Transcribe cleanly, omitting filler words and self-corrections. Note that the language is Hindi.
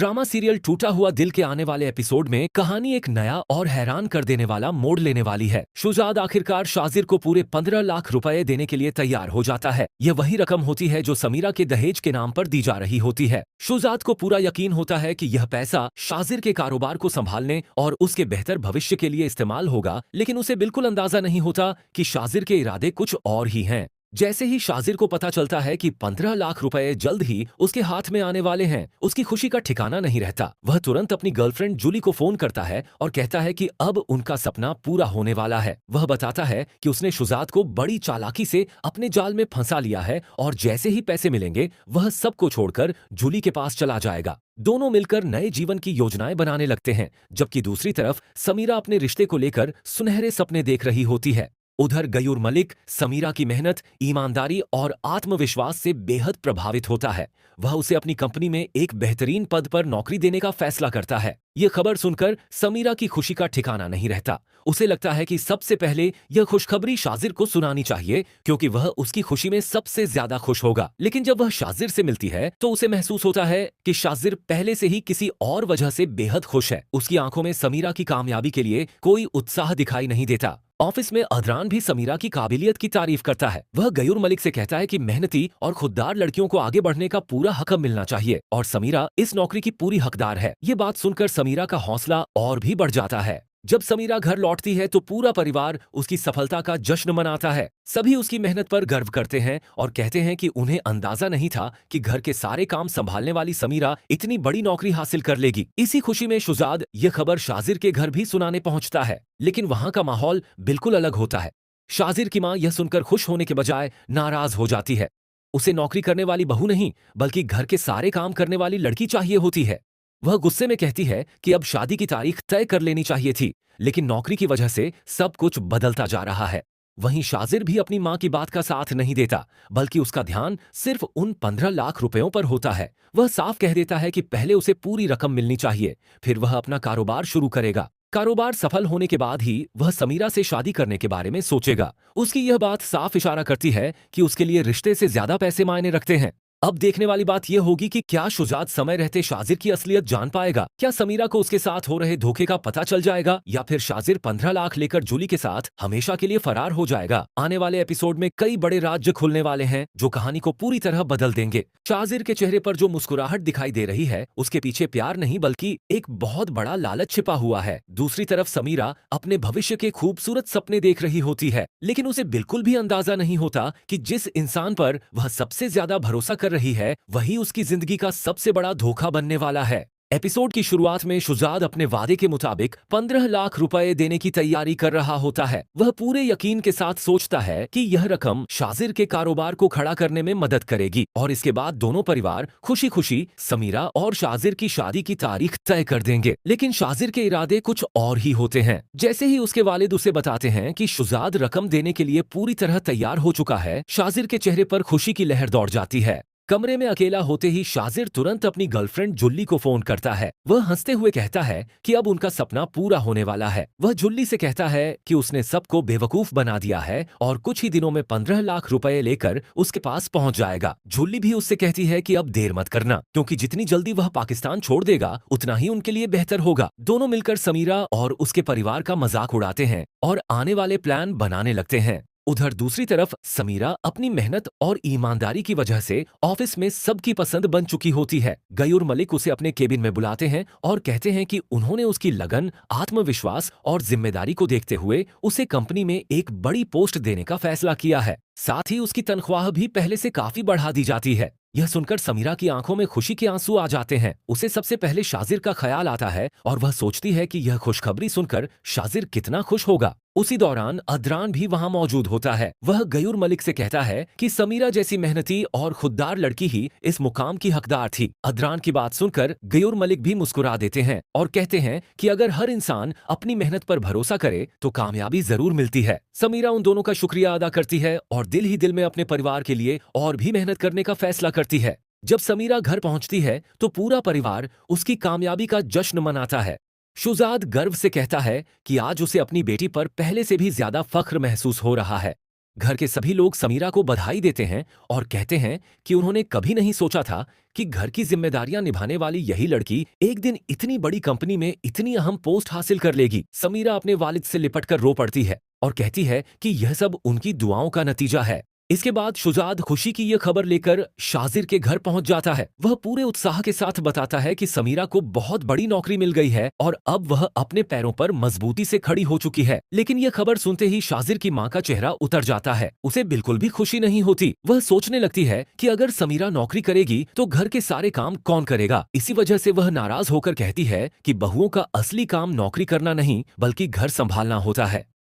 ड्रामा सीरियल टूटा हुआ दिल के आने वाले एपिसोड में कहानी एक नया और हैरान कर देने वाला मोड़ लेने वाली है। शुजात आखिरकार शाजिर को पूरे 15 लाख रुपए देने के लिए तैयार हो जाता है। यह वही रकम होती है जो समीरा के दहेज के नाम पर दी जा रही होती है। शुजात को पूरा यकीन होता है कि यह पैसा शाजिर के कारोबार को संभालने और उसके बेहतर भविष्य के लिए इस्तेमाल होगा, लेकिन उसे बिल्कुल अंदाजा नहीं होता कि शाजिर के इरादे कुछ और ही हैं। जैसे ही शाजिर को पता चलता है कि 15 लाख रुपए जल्द ही उसके हाथ में आने वाले हैं, उसकी खुशी का ठिकाना नहीं रहता। वह तुरंत अपनी गर्लफ्रेंड जूली को फोन करता है और कहता है कि अब उनका सपना पूरा होने वाला है। वह बताता है कि उसने शुजात को बड़ी चालाकी से अपने जाल में फंसा लिया है और जैसे ही पैसे मिलेंगे वह सबको छोड़कर जूली के पास चला जाएगा। दोनों मिलकर नए जीवन की योजनाएं बनाने लगते हैं, जबकि दूसरी तरफ समीरा अपने रिश्ते को लेकर सुनहरे सपने देख रही होती है। उधर गयूर मलिक समीरा की मेहनत, ईमानदारी और आत्मविश्वास से बेहद प्रभावित होता है। वह उसे अपनी कंपनी में एक बेहतरीन पद पर नौकरी देने का फैसला करता है। यह खबर सुनकर समीरा की खुशी का ठिकाना नहीं रहता। उसे लगता है कि सबसे पहले यह खुशखबरी शाजिर को सुनानी चाहिए, क्योंकि वह उसकी खुशी में सबसे ज्यादा खुश होगा। लेकिन जब वह शाजिर से मिलती है तो उसे महसूस होता है कि शाजिर पहले से ही किसी और वजह से बेहद खुश है। उसकी आंखों में समीरा की कामयाबी के लिए कोई उत्साह दिखाई नहीं देता। ऑफिस में अदरान भी समीरा की काबिलियत की तारीफ करता है। वह गयूर मलिक से कहता है कि मेहनती और खुददार लड़कियों को आगे बढ़ने का पूरा हक मिलना चाहिए और समीरा इस नौकरी की पूरी हकदार है। ये बात सुनकर समीरा का हौसला और भी बढ़ जाता है। जब समीरा घर लौटती है तो पूरा परिवार उसकी सफलता का जश्न मनाता है। सभी उसकी मेहनत पर गर्व करते हैं और कहते हैं कि उन्हें अंदाजा नहीं था कि घर के सारे काम संभालने वाली समीरा इतनी बड़ी नौकरी हासिल कर लेगी। इसी खुशी में शुजात यह खबर शाजिर के घर भी सुनाने पहुंचता है, लेकिन वहां का माहौल बिल्कुल अलग होता है। शाजिर की मां यह सुनकर खुश होने के बजाय नाराज हो जाती है। उसे नौकरी करने वाली बहू नहीं, बल्कि घर के सारे काम करने वाली लड़की चाहिए होती है। वह गुस्से में कहती है कि अब शादी की तारीख तय कर लेनी चाहिए थी, लेकिन नौकरी की वजह से सब कुछ बदलता जा रहा है। वहीं शाजिर भी अपनी मां की बात का साथ नहीं देता, बल्कि उसका ध्यान सिर्फ उन 15 लाख रुपयों पर होता है। वह साफ कह देता है कि पहले उसे पूरी रकम मिलनी चाहिए, फिर वह अपना कारोबार शुरू करेगा। कारोबार सफल होने के बाद ही वह समीरा से शादी करने के बारे में सोचेगा। उसकी यह बात साफ इशारा करती है कि उसके लिए रिश्ते से ज्यादा पैसे मायने रखते हैं। अब देखने वाली बात यह होगी कि क्या शुजात समय रहते शाजिर की असलियत जान पाएगा। क्या समीरा को उसके साथ हो रहे धोखे का पता चल जाएगा, या फिर शाजिर 15 लाख लेकर जूली के साथ हमेशा के लिए फरार हो जाएगा। आने वाले एपिसोड में कई बड़े राज्य खुलने वाले हैं जो कहानी को पूरी तरह बदल देंगे। शाजिर के चेहरे पर जो मुस्कुराहट दिखाई दे रही है, उसके पीछे प्यार नहीं बल्कि एक बहुत बड़ा लालच छिपा हुआ है। दूसरी तरफ समीरा अपने भविष्य के खूबसूरत सपने देख रही होती है, लेकिन उसे बिल्कुल भी अंदाजा नहीं होता कि जिस इंसान पर वह सबसे ज्यादा भरोसा कर रही है, वही उसकी जिंदगी का सबसे बड़ा धोखा बनने वाला है। एपिसोड की शुरुआत में शुजात अपने वादे के मुताबिक 15 लाख रुपए देने की तैयारी कर रहा होता है। वह पूरे यकीन के साथ सोचता है कि यह रकम शाजिर के कारोबार को खड़ा करने में मदद करेगी और इसके बाद दोनों परिवार खुशी खुशी समीरा और शाजिर की शादी की तारीख तय कर देंगे। लेकिन शाजिर के इरादे कुछ और ही होते हैं। जैसे ही उसके वालिद उसे बताते हैं कि शुजात रकम देने के लिए पूरी तरह तैयार हो चुका है, शाजिर के चेहरे पर खुशी की लहर दौड़ जाती है। कमरे में अकेला होते ही शाजिर तुरंत अपनी गर्लफ्रेंड जुल्ली को फोन करता है। वह हंसते हुए कहता है कि अब उनका सपना पूरा होने वाला है। वह जुल्ली से कहता है कि उसने सबको बेवकूफ बना दिया है और कुछ ही दिनों में 15 लाख रुपए लेकर उसके पास पहुंच जाएगा। जुल्ली भी उससे कहती है कि अब देर मत करना, क्योंकि जितनी जल्दी वह पाकिस्तान छोड़ देगा उतना ही उनके लिए बेहतर होगा। दोनों मिलकर समीरा और उसके परिवार का मजाक उड़ाते हैं और आने वाले प्लान बनाने लगते हैं। उधर दूसरी तरफ समीरा अपनी मेहनत और ईमानदारी की वजह से ऑफिस में सबकी पसंद बन चुकी होती है। गयूर मलिक उसे अपने केबिन में बुलाते हैं और कहते हैं कि उन्होंने उसकी लगन, आत्मविश्वास और जिम्मेदारी को देखते हुए उसे कंपनी में एक बड़ी पोस्ट देने का फैसला किया है। साथ ही उसकी तनख्वाह भी पहले से काफी बढ़ा दी जाती है। यह सुनकर समीरा की आंखों में खुशी के आंसू आ जाते हैं। उसे सबसे पहले शाजिर का ख्याल आता है और वह सोचती है कि यह खुशखबरी सुनकर शाजिर कितना खुश होगा। उसी दौरान अदरान भी वहां मौजूद होता है। वह गयूर मलिक से कहता है कि समीरा जैसी मेहनती और खुददार लड़की ही इस मुकाम की हकदार थी। अदरान की बात सुनकर गयूर मलिक भी मुस्कुरा देते हैं और कहते हैं कि अगर हर इंसान अपनी मेहनत पर भरोसा करे तो कामयाबी जरूर मिलती है। समीरा उन दोनों का शुक्रिया अदा करती है और दिल ही दिल में अपने परिवार के लिए और भी मेहनत करने का फैसला करती है। जब समीरा घर पहुंचती है तो पूरा परिवार उसकी कामयाबी का जश्न मनाता है। शुजात गर्व से कहता है कि आज उसे अपनी बेटी पर पहले से भी ज्यादा फख्र महसूस हो रहा है। घर के सभी लोग समीरा को बधाई देते हैं और कहते हैं कि उन्होंने कभी नहीं सोचा था कि घर की जिम्मेदारियां निभाने वाली यही लड़की एक दिन इतनी बड़ी कंपनी में इतनी अहम पोस्ट हासिल कर लेगी। समीरा अपने वालिद से लिपटकर रो पड़ती है और कहती है कि यह सब उनकी दुआओं का नतीजा है। इसके बाद शुजात खुशी की यह खबर लेकर शाजिर के घर पहुंच जाता है। वह पूरे उत्साह के साथ बताता है कि समीरा को बहुत बड़ी नौकरी मिल गई है और अब वह अपने पैरों पर मजबूती से खड़ी हो चुकी है। लेकिन यह खबर सुनते ही शाजिर की मां का चेहरा उतर जाता है। उसे बिल्कुल भी खुशी नहीं होती। वह सोचने लगती है कि अगर समीरा नौकरी करेगी तो घर के सारे काम कौन करेगा। इसी वजह से वह नाराज होकर कहती है कि बहुओं का असली काम नौकरी करना नहीं बल्कि घर संभालना होता है।